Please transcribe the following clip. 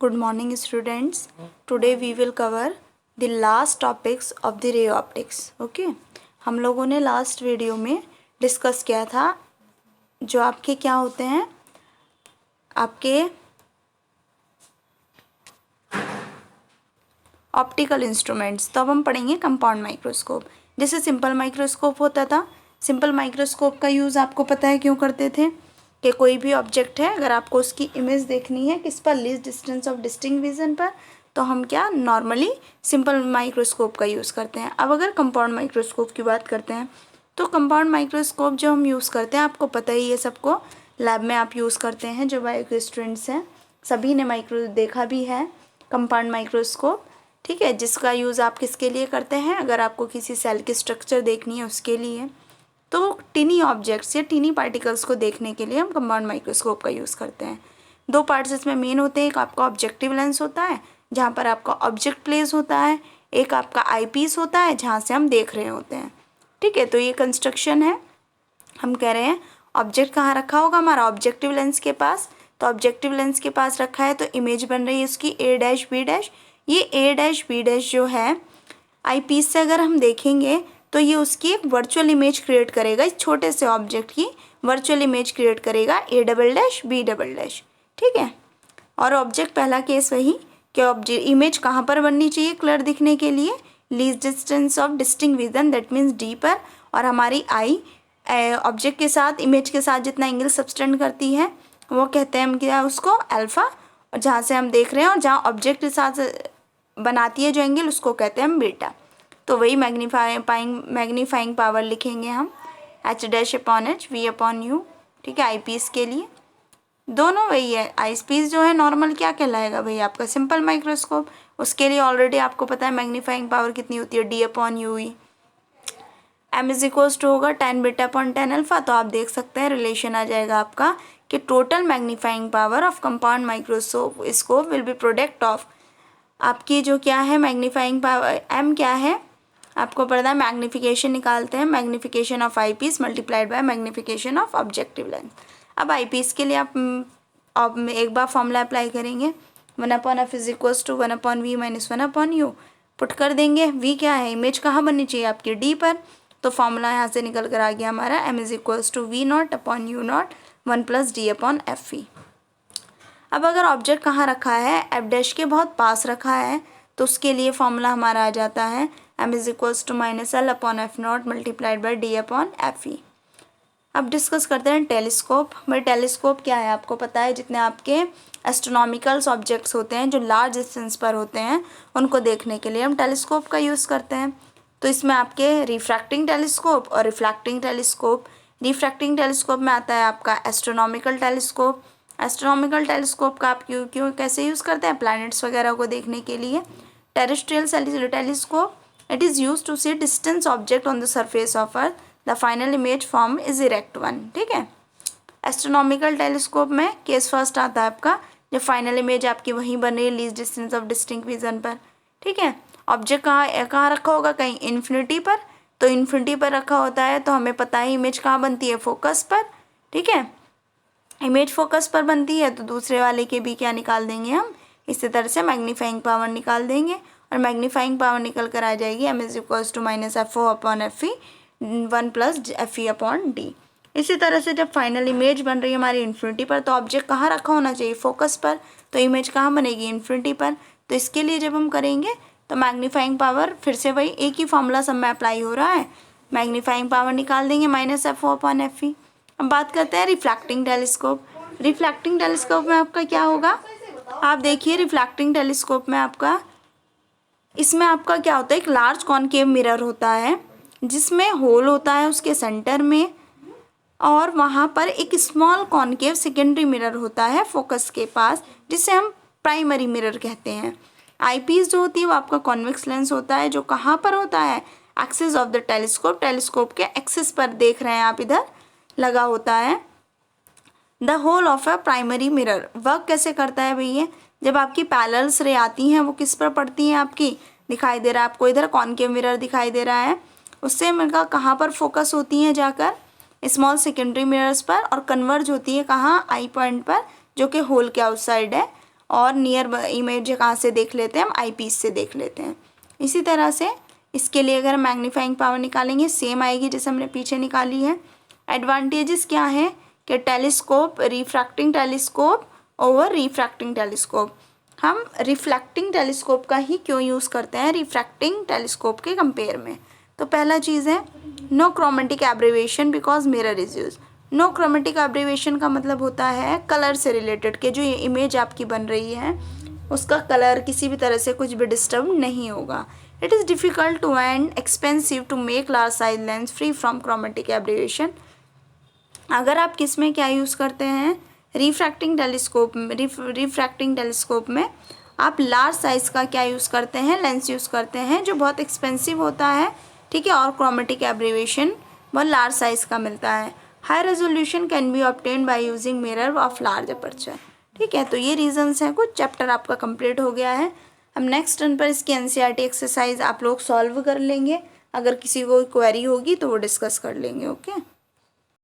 Good morning students. Today we will cover the last topics of the ray optics. Okay. हम लोगों ने last video में discuss किया था जो आपके क्या होते हैं, आपके ऑप्टिकल इंस्ट्रूमेंट्स। तो अब हम पढ़ेंगे कंपाउंड माइक्रोस्कोप। जैसे सिंपल माइक्रोस्कोप होता था, सिंपल माइक्रोस्कोप का यूज़ आपको पता है क्यों करते थे कि कोई भी ऑब्जेक्ट है, अगर आपको उसकी इमेज देखनी है किस पर, least distance of distinct vision पर, तो हम क्या नॉर्मली सिंपल माइक्रोस्कोप का यूज़ करते हैं। अब अगर कंपाउंड माइक्रोस्कोप की बात करते हैं तो कंपाउंड माइक्रोस्कोप जो हम यूज़ करते हैं, आपको पता ही है सबको, लैब में आप यूज़ करते हैं। जो बायो के स्टूडेंट्स हैं सभी ने माइक्रो देखा भी है कंपाउंड माइक्रोस्कोप, ठीक है, जिसका यूज़ आप किसके लिए करते हैं, अगर आपको किसी सेल की स्ट्रक्चर देखनी है उसके लिए, तो टीनी ऑब्जेक्ट्स या टीनी पार्टिकल्स को देखने के लिए हम कंपाउंड माइक्रोस्कोप का यूज़ करते हैं। दो पार्ट्स इसमें मेन होते हैं, एक आपका ऑब्जेक्टिव लेंस होता है जहाँ पर आपका ऑब्जेक्ट प्लेस होता है, एक आपका आई पीस होता है जहाँ से हम देख रहे होते हैं। ठीक है, तो ये कंस्ट्रक्शन है। हम कह रहे हैं ऑब्जेक्ट कहाँ रखा होगा, हमारा ऑब्जेक्टिव लेंस के पास। तो ऑब्जेक्टिव लेंस के पास रखा है तो इमेज बन रही है उसकी ए डैश बी डैश। ये ए डैश बी डैश जो है आई पीस से अगर हम देखेंगे तो ये उसकी एक वर्चुअल इमेज क्रिएट करेगा, इस छोटे से ऑब्जेक्ट की वर्चुअल इमेज क्रिएट करेगा A double dash B double dash. ठीक है, और ऑब्जेक्ट पहला केस वही कि ऑब्जेक्ट इमेज कहाँ पर बननी चाहिए क्लियर दिखने के लिए, least distance of distinct vision that means D पर, और हमारी आई ऑब्जेक्ट के साथ इमेज के साथ जितना एंगल सबटेंड करती है वो कहते हैं हम क्या उसको अल्फ़ा, और जहाँ से हम देख रहे हैं और जहाँ ऑब्जेक्ट के साथ बनाती है जो एंगल उसको कहते हैं हम बीटा। तो वही मैग्नीफाइंग पावर लिखेंगे हम H dash upon H we upon you. ठीक है, आई पीस के लिए दोनों वही है। आई पीस जो है नॉर्मल क्या कहलाएगा भाई, आपका सिंपल माइक्रोस्कोप। उसके लिए ऑलरेडी आपको पता है मैग्नीफाइंग पावर कितनी होती है, डी अपॉन यू ही। एम इज इक्वल्स टू होगा ten beta upon ten alpha. तो आप देख सकते हैं रिलेशन आ जाएगा आपका कि total magnifying power of compound microscope will be product of आपकी जो क्या है मैग्नीफाइंग पावर, एम क्या है आपको पता है, मैग्नीफिकेशन निकालते हैं, magnification of eye piece multiplied by magnification of objective lens. अब आई पीस के लिए आप एक बार फॉर्मूला अप्लाई करेंगे, 1/f is equals to 1/v minus 1/u put कर देंगे। v क्या है, इमेज कहाँ बननी चाहिए आपकी डी पर, तो फॉर्मूला यहाँ से निकल कर आ गया हमारा m is equals to v not upon u not 1 + d upon f v. अब अगर ऑब्जेक्ट कहाँ रखा है, एफ डैश के बहुत पास रखा है, तो उसके लिए फॉर्मूला हमारा आ जाता है m is equals to -l upon f not multiplied by d upon f e. अब डिस्कस करते हैं टेलीस्कोप। भाई टेलीस्कोप क्या है आपको पता है, जितने आपके एस्ट्रोनॉमिकल्स ऑब्जेक्ट्स होते हैं जो लार्ज डिस्टेंस पर होते हैं उनको देखने के लिए हम टेलीस्कोप का यूज़ करते हैं। तो इसमें आपके रिफ्रैक्टिंग टेलीस्कोप और रिफ्लेक्टिंग टेलीस्कोप। रिफ्रैक्टिंग टेलीस्कोप में आता है आपका एस्ट्रोनॉमिकल टेलीस्कोप। एस्ट्रोनॉमिकल टेलीस्कोप का आप क्यों कैसे यूज़ करते हैं, प्लैनेट्स वगैरह को देखने के लिए। Terrestrial telescope, it is use to see distance object on the surface of earth, the final image form is erect one. ठीक है, एस्ट्रोनॉमिकल टेलीस्कोप में केस फर्स्ट आता है आपका जब फाइनल इमेज आपकी वहीं बन रही है least distance of distinct vision पर। ठीक है, ऑब्जेक्ट कहाँ रखा होगा, कहीं इन्फिनिटी पर, तो इन्फिनिटी पर रखा होता है तो हमें पता है इमेज कहाँ बनती है, फोकस पर। ठीक है, इमेज फोकस पर बनती है तो दूसरे वाले के भी क्या निकाल देंगे हम, इसी तरह से मैग्नीफाइंग पावर निकाल देंगे, और मैग्नीफाइंग पावर निकल कर आ जाएगी m is equals to -f_o upon f e 1 + f e upon d. इसी तरह से जब फाइनल इमेज बन रही है हमारी इन्फिनिटी पर, तो ऑब्जेक्ट कहाँ रखा होना चाहिए, फोकस पर, तो इमेज कहाँ बनेगी, इन्फिनिटी पर। तो इसके लिए जब हम करेंगे तो मैग्नीफाइंग पावर फिर से वही एक ही फॉर्मूला सब में अप्लाई हो रहा है, मैग्नीफाइंग पावर निकाल देंगे -f_o अपॉन एफ ई। अब बात करते हैं रिफ्लैक्टिंग टेलीस्कोप। रिफ्लैक्टिंग टेलीस्कोप में आपका क्या होगा, आप देखिए रिफ्लैक्टिंग टेलीस्कोप में आपका, इसमें आपका क्या होता है, एक लार्ज कॉनकेव मिरर होता है जिसमें होल होता है उसके सेंटर में, और वहाँ पर एक स्मॉल कॉनकेव सेकेंडरी मिरर होता है फोकस के पास, जिसे हम प्राइमरी मिरर कहते हैं। आई पीस जो होती है वो आपका कॉन्वेक्स लेंस होता है, जो कहाँ पर होता है, axis of the telescope, telescope के एक्सिस पर देख रहे हैं आप, इधर लगा होता है। The hole of a primary mirror work कैसे करता है भैया, जब आपकी पैरेलल्स रे आती हैं वो किस पर पड़ती हैं, आपकी दिखाई दे रहा है आपको इधर कॉनकेव मिरर दिखाई दे रहा है, उससे मिलकर कहाँ पर फोकस होती हैं, जाकर स्मॉल सेकेंडरी मिरर्स पर, और कन्वर्ज होती है कहाँ, आई पॉइंट पर जो कि होल के आउटसाइड है, और नियर इमेज कहाँ से देख लेते हैं हम, आई पीस से देख लेते हैं। इसी तरह से इसके लिए अगर मैग्नीफाइंग पावर निकालेंगे सेम आएगी जैसे हमने पीछे निकाली है। एडवांटेजेस क्या है कि telescope, refracting telescope over refracting telescope. हम रिफ्लेक्टिंग टेलीस्कोप का ही क्यों यूज़ करते हैं रिफ्रैक्टिंग टेलीस्कोप के कंपेयर में? तो पहला चीज़ है no chromatic aberration because mirror is use. No chromatic aberration का मतलब होता है कलर से रिलेटेड के जो ये इमेज आपकी बन रही है उसका कलर किसी भी तरह से कुछ भी डिस्टर्ब नहीं होगा। It is difficult to and expensive to make large size lens free from chromatic aberration. अगर आप किस में क्या यूज़ करते हैं रिफ्रैक्टिंग टेलीस्कोप में आप लार्ज साइज़ का क्या यूज़ करते हैं लेंस यूज़ करते हैं जो बहुत एक्सपेंसिव होता है, ठीक है, और क्रोमेटिक एब्रीवेशन बहुत लार्ज साइज़ का मिलता है। High resolution can be obtained by using mirror of large aperture, ठीक है। तो ये रीजंस हैं कुछ। चैप्टर आपका कंप्लीट हो गया है। हम नेक्स्ट टर्न पर इसकी एनसीईआरटी एक्सरसाइज आप लोग सॉल्व कर लेंगे। अगर किसी को क्वेरी होगी तो वो डिस्कस कर लेंगे। ओके।